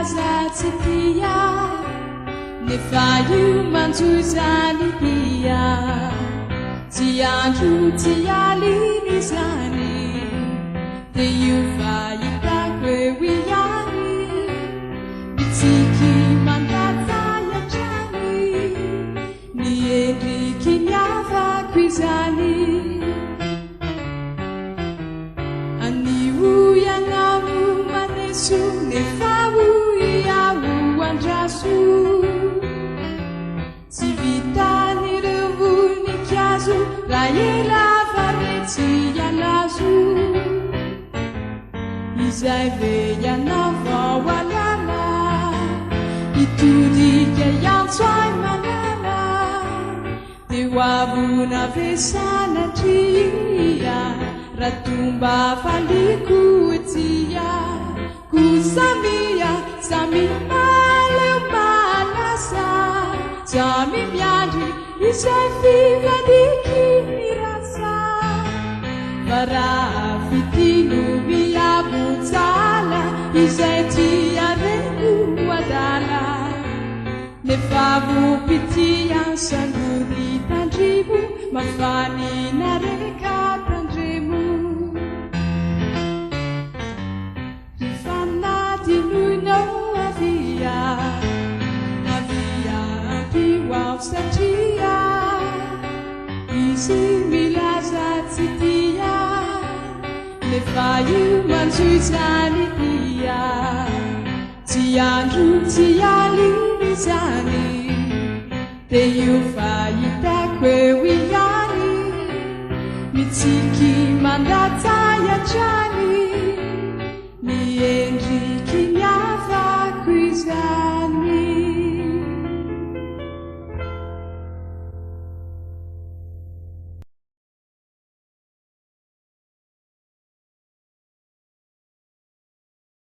milazatitia nefayumanzuzaniia tiandru tialinizani teyufayitakwewiyani bitiki mandatayajani niendrikimiavakwizani aniuyangamu manesu nefauiauandrasu tivitani revunikazu rayelavametialazu izay veyanavawalala itudike yantsoay manala tewabuna vesanatria ratumba falikutia kusamia samimaleumalasa sami miandri izay fivadikinirasa varafitinu miabutsala izay tiarenu adala nefavupitian sanguri tandrimu mafani nareka tandrimu rifanatinuno avia piwau satia isi milazatitia nefayumanzuzanitia tiandru tialinizani teyufayitakwewiyani